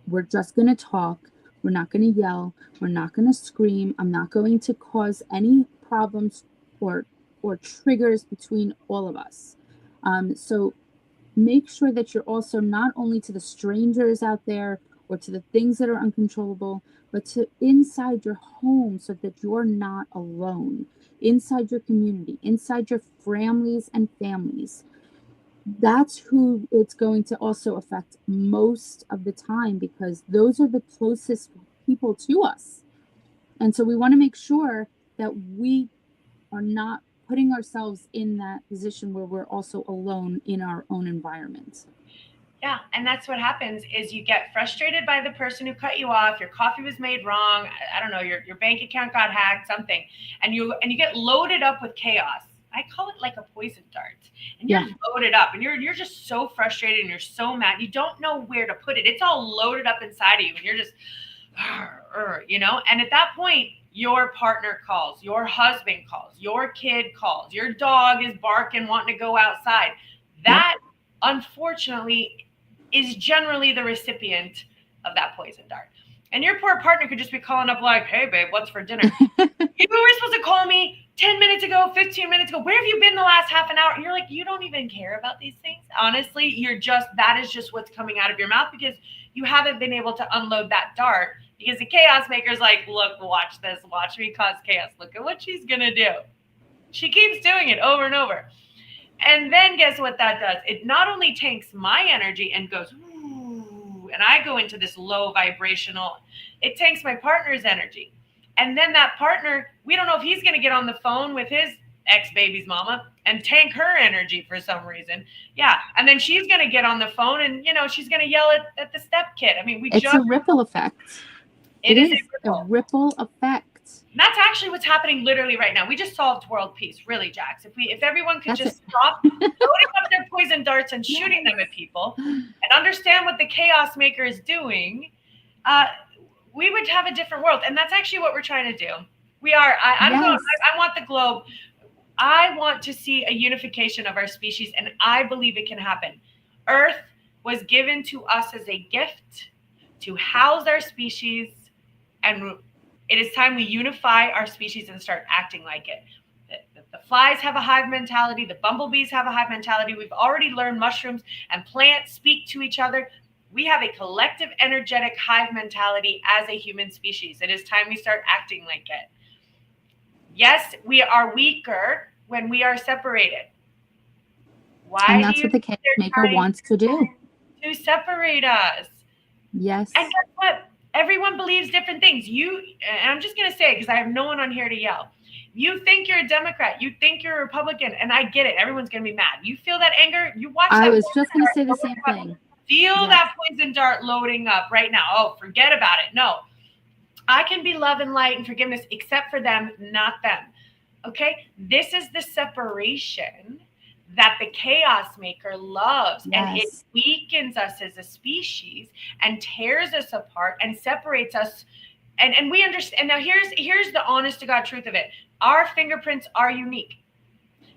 We're just going to talk. We're not going to yell. We're not going to scream. I'm not going to cause any problems or triggers between all of us. So make sure that you're also not only to the strangers out there or to the things that are uncontrollable, but to inside your home, so that you're not alone, inside your community, inside your families and families. That's who it's going to also affect most of the time, because those are the closest people to us. And so we want to make sure that we are not putting ourselves in that position where we're also alone in our own environment. Yeah, and that's what happens is you get frustrated by the person who cut you off. Your coffee was made wrong. I don't know, your bank account got hacked, something, and you get loaded up with chaos. I call it like a poison dart, and you're loaded up, and you're just so frustrated, and you're so mad. You don't know where to put it. It's all loaded up inside of you, and you're just, And at that point, your partner calls, your husband calls, your kid calls, your dog is barking, wanting to go outside. That, unfortunately, is generally the recipient of that poison dart. And your poor partner could just be calling up like, hey, babe, what's for dinner? You were supposed to call me 10 minutes ago, 15 minutes ago. Where have you been the last half an hour? And you're like, you don't even care about these things. Honestly, that is just what's coming out of your mouth, because you haven't been able to unload that dart, because the chaos maker's like, look, watch this. Watch me cause chaos. Look at what she's going to do. She keeps doing it over and over. And then guess what that does? It not only tanks my energy and goes, ooh, and I go into this low vibrational, it tanks my partner's energy. And then that partner, we don't know if he's going to get on the phone with his ex-baby's mama and tank her energy for some reason. Yeah. And then she's going to get on the phone and, she's going to yell at the step kid. I mean, it's a ripple effect. It is a ripple effect. And that's actually what's happening literally right now. We just solved world peace, really, Jax. If everyone could stop loading up their poison darts and shooting them at people and understand what the chaos maker is doing, we would have a different world. And that's actually what we're trying to do. We are. I want the globe. I want to see a unification of our species, and I believe it can happen. Earth was given to us as a gift to house our species, and it is time we unify our species and start acting like it. The flies have a hive mentality. The bumblebees have a hive mentality. We've already learned mushrooms and plants speak to each other. We have a collective energetic hive mentality as a human species. It is time we start acting like it. Yes, we are weaker when we are separated. Why? And that's what the chaos maker wants to do. To separate us. Yes. And guess what? Everyone believes different things. And I'm just going to say it because I have no one on here to yell. You think you're a Democrat. You think you're a Republican. And I get it. Everyone's going to be mad. You feel that anger. You watch that. I was just going to say the same thing. Feel that poison dart loading up right now. Oh, forget about it. No. I can be love and light and forgiveness except for them, not them. Okay? This is the separation that the chaos maker loves. Yes. And it weakens us as a species and tears us apart and separates us. And we understand. Now here's the honest to God truth of it. Our fingerprints are unique.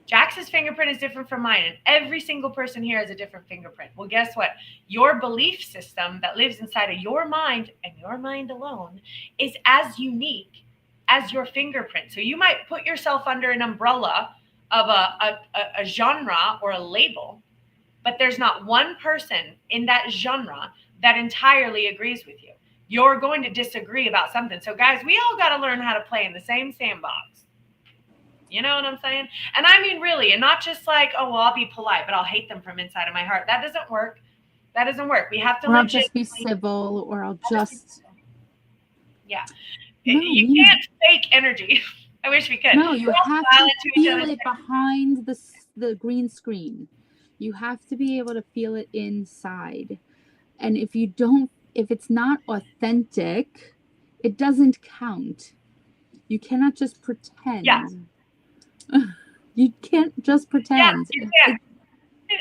Jax's fingerprint is different from mine, and every single person here has a different fingerprint. Well, guess what? Your belief system that lives inside of your mind and your mind alone is as unique as your fingerprint. So you might put yourself under an umbrella of a genre or a label, but there's not one person in that genre that entirely agrees with you. You're going to disagree about something. So guys, we all got to learn how to play in the same sandbox. You know what I'm saying? And I mean, really, and not just like, oh, well, I'll be polite, but I'll hate them from inside of my heart. That doesn't work. That doesn't work. We have to Or I'll just be civil, or I'll just. Yeah. No, you can't fake energy. I wish we could. No, you have to feel it behind the green screen. You have to be able to feel it inside. And if it's not authentic, it doesn't count. You cannot just pretend. Yeah. You can't just pretend. Yeah, you can't.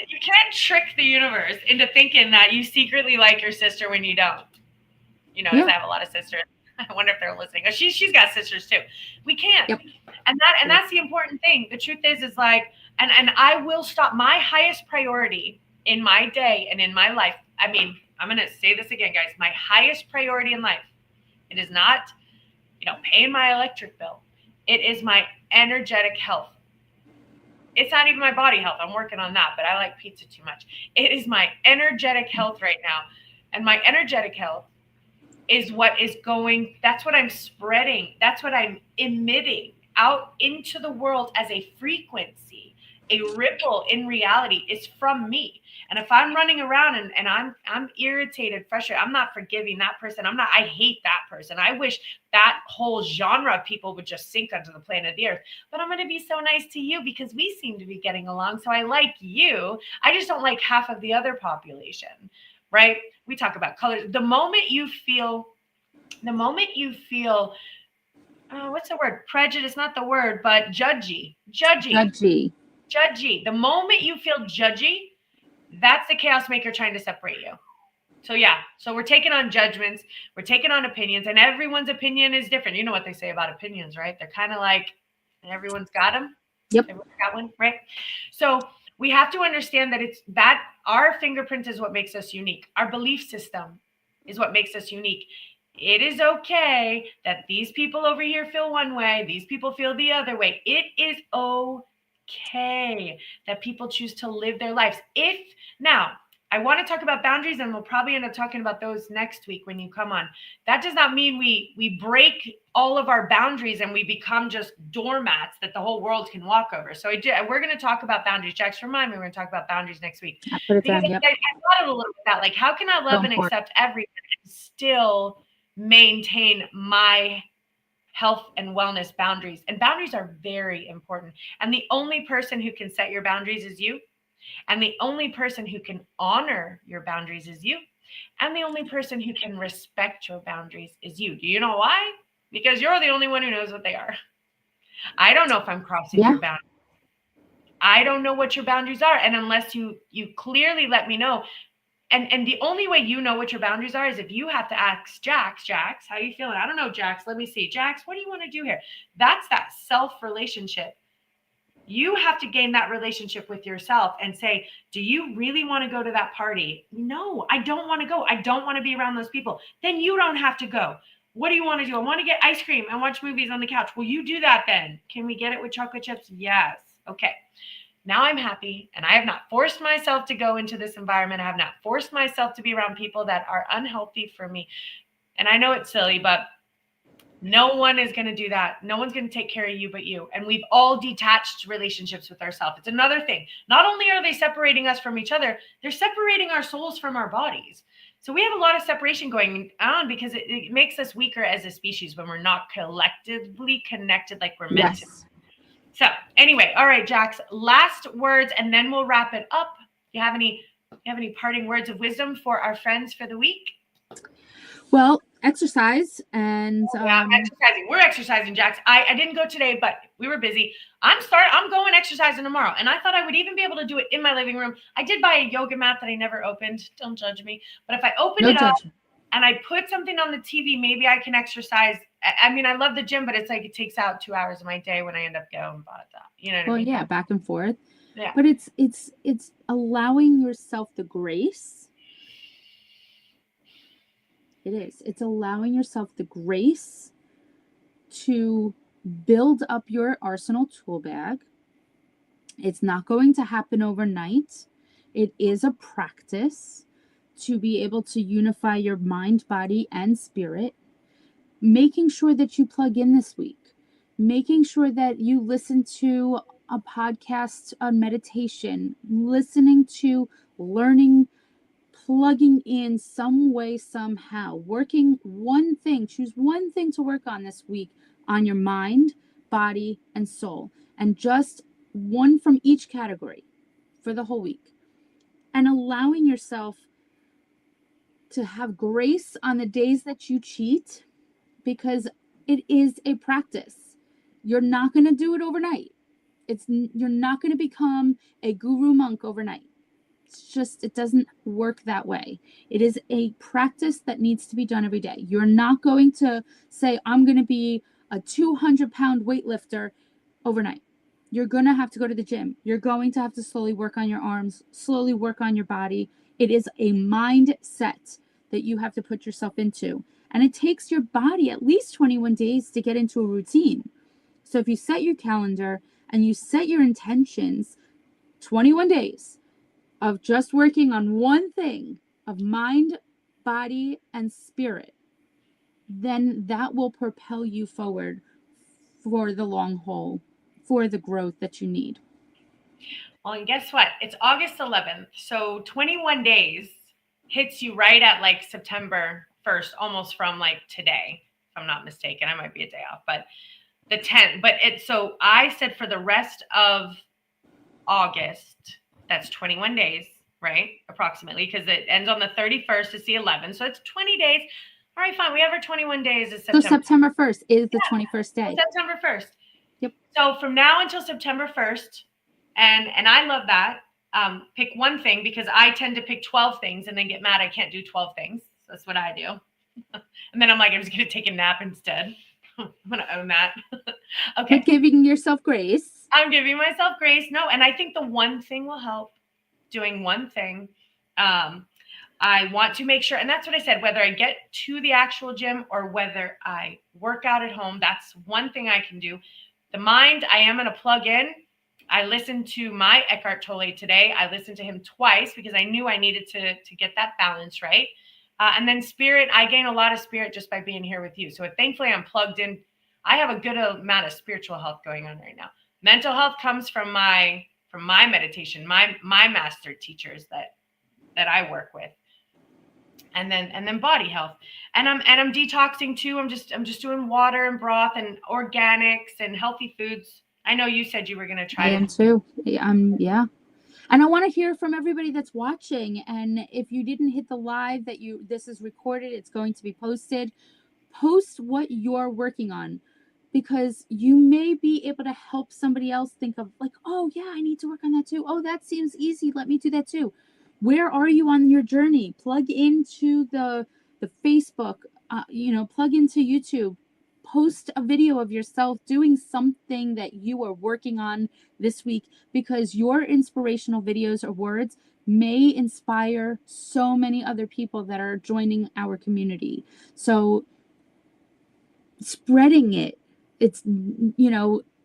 You can't trick the universe into thinking that you secretly like your sister when you don't. You know, I have a lot of sisters. I wonder if they're listening. She's got sisters too. We can't. Yep. And that's the important thing. The truth is like, and I will stop. My highest priority in my day and in my life. I mean, I'm going to say this again, guys. My highest priority in life, it is not, paying my electric bill. It is my energetic health. It's not even my body health. I'm working on that, but I like pizza too much. It is my energetic health right now. And my energetic health is what is going, that's what I'm spreading. That's what I'm emitting out into the world as a frequency, a ripple in reality is from me. And if I'm running around and I'm irritated, frustrated, I'm not forgiving that person. I hate that person. I wish that whole genre of people would just sink onto the planet of the earth. But I'm going to be so nice to you because we seem to be getting along. So I like you. I just don't like half of the other population, right? We talk about colors. The moment you feel, what's the word? Prejudice, not the word, but judgy. The moment you feel judgy, that's the chaos maker trying to separate you. So we're taking on judgments, we're taking on opinions, and everyone's opinion is different. You know what they say about opinions, right? They're kind of like, everyone's got them. Yep. Everyone's got one, right? So we have to understand that our fingerprint is what makes us unique. Our belief system is what makes us unique. It is okay that these people over here feel one way, these people feel the other way. It is okay that people choose to live their lives. Now, I want to talk about boundaries, and we'll probably end up talking about those next week when you come on. That does not mean we break all of our boundaries and we become just doormats that the whole world can walk over. So we're going to talk about boundaries. Jax, remind me, we're going to talk about boundaries next week. I put it down, yep. I thought it a little bit that, like, how can I love and accept everyone and still maintain my health and wellness boundaries. And boundaries are very important. And the only person who can set your boundaries is you. And the only person who can honor your boundaries is you. And the only person who can respect your boundaries is you. Do you know why? Because you're the only one who knows what they are. I don't know if I'm crossing your boundaries. I don't know what your boundaries are. And unless you clearly let me know, and the only way you know what your boundaries are is if you have to ask Jax, how you feeling? I don't know, Jax. Let me see. Jax, what do you want to do here? That's that self relationship. You have to gain that relationship with yourself and say, do you really want to go to that party? No, I don't want to go. I don't want to be around those people. Then you don't have to go. What do you want to do? I want to get ice cream and watch movies on the couch. Will you do that then? Can we get it with chocolate chips? Yes. Okay. Now I'm happy, and I have not forced myself to go into this environment. I have not forced myself to be around people that are unhealthy for me. And I know it's silly, but no one is going to do that. No one's going to take care of you but you. And we've all detached relationships with ourselves. It's another thing. Not only are they separating us from each other, they're separating our souls from our bodies. So we have a lot of separation going on because it makes us weaker as a species when we're not collectively connected like we're meant to. So anyway, all right, Jax, last words, and then we'll wrap it up. You have any parting words of wisdom for our friends for the week? Well, exercise and I'm exercising. We're exercising, Jax. I didn't go today, but we were busy. I'm going exercising tomorrow, and I thought I would even be able to do it in my living room. I did buy a yoga mat that I never opened. Don't judge me. But if I open it up and I put something on the TV, maybe I can exercise. I mean, I love the gym, but it's like it takes out 2 hours of my day when I end up going. But you know what I mean? Yeah, back and forth. Yeah. But it's allowing yourself the grace. It is. It's allowing yourself the grace to build up your arsenal tool bag. It's not going to happen overnight. It is a practice to be able to unify your mind, body, and spirit. Making sure that you plug in this week, making sure that you listen to a podcast on meditation, listening to learning, plugging in some way, somehow, working one thing, choose one thing to work on this week on your mind, body, and soul, and just one from each category for the whole week. And allowing yourself to have grace on the days that you cheat, because it is a practice. You're not going to do it overnight. You're not going to become a guru monk overnight. It doesn't work that way. It is a practice that needs to be done every day. You're not going to say, I'm going to be a 200-pound weightlifter overnight. You're going to have to go to the gym. You're going to have to slowly work on your arms, slowly work on your body. It is a mindset that you have to put yourself into. And it takes your body at least 21 days to get into a routine. So if you set your calendar and you set your intentions, 21 days of just working on one thing of mind, body, and spirit, then that will propel you forward for the long haul, for the growth that you need. Well, and guess what? It's August 11th. So 21 days hits you right at like September 1st, almost from like today, if I'm not mistaken. I might be a day off, but the 10th. So I said for the rest of August, that's 21 days, right? Approximately, because it ends on the 31st. It's the 11th. So it's 20 days. All right, fine. We have our 21 days. Is September. So September 1st is the 21st day. September 1st. Yep. So from now until September 1st, and I love that. Pick one thing, because I tend to pick 12 things and then get mad I can't do 12 things. So that's what I do. And then I'm like, I'm just going to take a nap instead. I'm going to own that. Okay. But giving yourself grace. I'm giving myself grace. No, and I think the one thing will help. Doing one thing. I want to make sure, and that's what I said, whether I get to the actual gym or whether I work out at home, that's one thing I can do. The mind, I am going to plug in. I listened to my Eckhart Tolle today. I listened to him twice because I knew I needed to get that balance right. And then spirit, I gain a lot of spirit just by being here with you. So thankfully I'm plugged in. I have a good amount of spiritual health going on right now. Mental health comes from my meditation, my master teachers that I work with. and then body health. And I'm detoxing too. I'm just doing water and broth and organics and healthy foods. I know you said you were going to I try to. am too. Yeah. And I want to hear from everybody that's watching. And if you didn't hit the live this is recorded, it's going to be posted. Post what you're working on, because you may be able to help somebody else think of, like, oh yeah, I need to work on that too. Oh, that seems easy. Let me do that too. Where are you on your journey? Plug into the Facebook, plug into YouTube. Post a video of yourself doing something that you are working on this week, because your inspirational videos or words may inspire so many other people that are joining our community. So spreading it's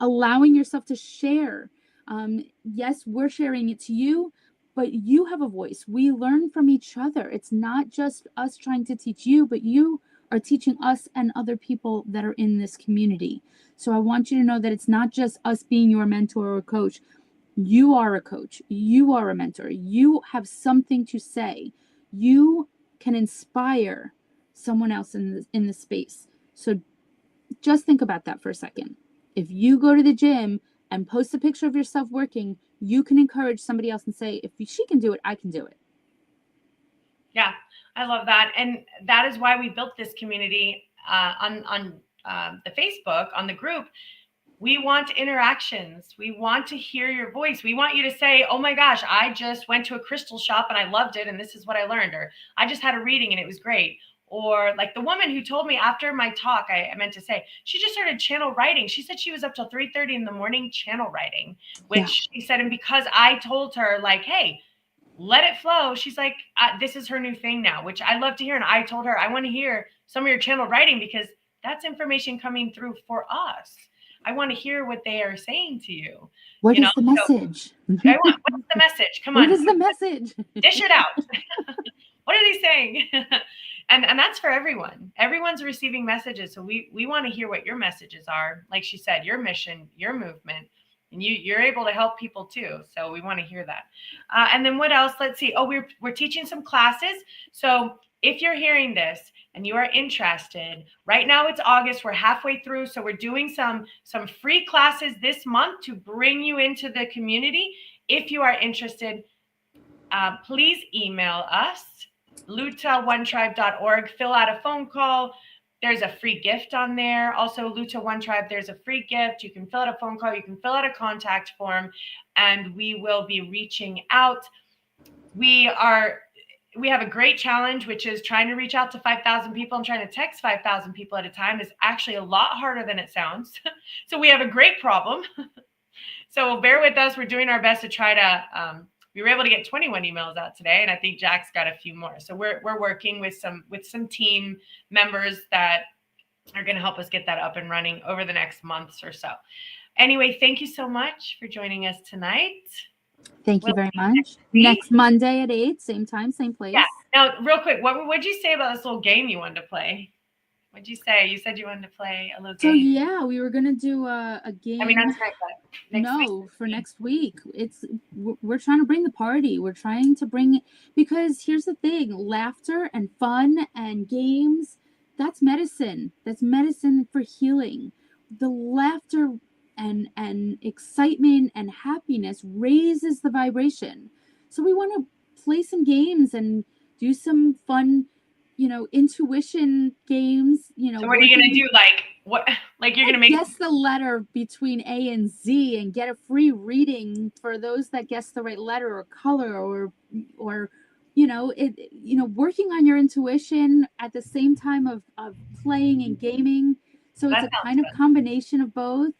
allowing yourself to share. Yes, we're sharing it to you, but you have a voice. We learn from each other. It's not just us trying to teach you, but you are teaching us and other people that are in this community. So I want you to know that it's not just us being your mentor or coach. You are a coach, you are a mentor, you have something to say, you can inspire someone else in the space. So just think about that for a second. If you go to the gym and post a picture of yourself working, you can encourage somebody else and say, if she can do it, I can do it. Yeah, I love that. And that is why we built this community on the Facebook, on the group. We want interactions. We want to hear your voice. We want you to say, oh my gosh, I just went to a crystal shop and I loved it, and this is what I learned. Or I just had a reading and it was great. Or like the woman who told me after my talk, I meant to say, she just started channel writing. She said she was up till 3:30 in the morning channel writing, which she said, and because I told her, like, hey, let it flow. She's like, this is her new thing now, which I love to hear. And I told her, I want to hear some of your channel writing, because that's information coming through for us. I want to hear what they are saying to you. What is the message? What's the message? Come on. What is the message? Dish it out. What are they saying? And that's for everyone. Everyone's receiving messages. So we want to hear what your messages are. Like she said, your mission, your movement, and you're able to help people too. So we want to hear that. And then what else? Let's see. Oh, we're teaching some classes. So if you're hearing this and you are interested, right now it's August, we're halfway through. So we're doing some free classes this month to bring you into the community. If you are interested, please email us, luta1tribe.org, fill out a phone call. There's a free gift on there. Also, Luta One Tribe, there's a free gift. You can fill out a phone call. You can fill out a contact form, and we will be reaching out. We have a great challenge, which is trying to reach out to 5,000 people, and trying to text 5,000 people at a time is actually a lot harder than it sounds. So we have a great problem. So bear with us. We're doing our best to try to, we were able to get 21 emails out today, and I think Jack's got a few more. So we're working with some team members that are going to help us get that up and running over the next months or so. Anyway, thank you so much for joining us tonight. Thank you very much. Next Monday at 8, same time, same place. Yeah. Now, real quick, what would you say about this little game you wanted to play? What'd you say? You said you wanted to play a little game. So yeah, we were gonna do a game. I mean, that's right, but next week. For next week. We're trying to bring the party. We're trying to bring, because here's the thing: laughter and fun and games. That's medicine. That's medicine for healing. The laughter and excitement and happiness raises the vibration. So we want to play some games and do some fun, intuition games. So what are you gonna do? Like what? Like you're gonna make guess the letter between A and Z and get a free reading for those that guess the right letter or color or working on your intuition at the same time of playing and gaming. So it's a kind of combination of both.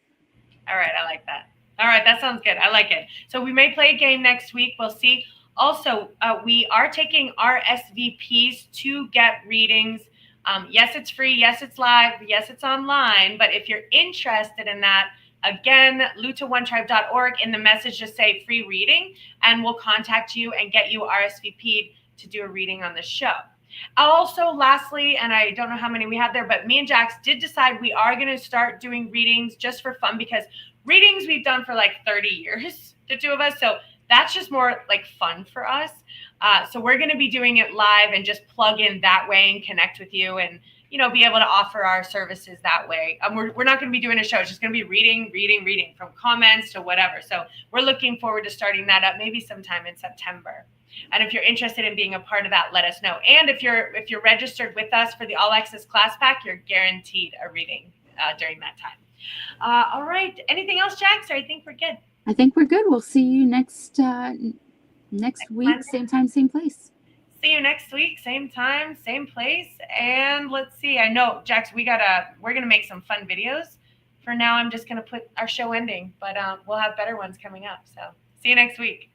All right, I like that. All right, that sounds good. I like it. So we may play a game next week. We'll see. Also, we are taking RSVPs to get readings. Yes, it's free. Yes, it's live. Yes, it's online. But if you're interested in that, again, luta1tribe.org. In the message, just say free reading, and we'll contact you and get you RSVP'd to do a reading on the show. Also, lastly, and I don't know how many we have there, but me and Jax did decide we are going to start doing readings just for fun, because readings we've done for like 30 years, the two of us. So that's just more like fun for us. So we're going to be doing it live and just plug in that way and connect with you and, be able to offer our services that way. We're not going to be doing a show. It's just going to be reading from comments to whatever. So we're looking forward to starting that up maybe sometime in September. And if you're interested in being a part of that, let us know. And if you're registered with us for the All Access Class Pack, you're guaranteed a reading during that time. All right. Anything else, Jax? Or I think we're good. I think we're good. We'll see you next week, Monday. same time, same place. See you next week, same time, same place. And let's see. I know, Jax, we're gonna make some fun videos. For now, I'm just gonna put our show ending, but we'll have better ones coming up. So see you next week.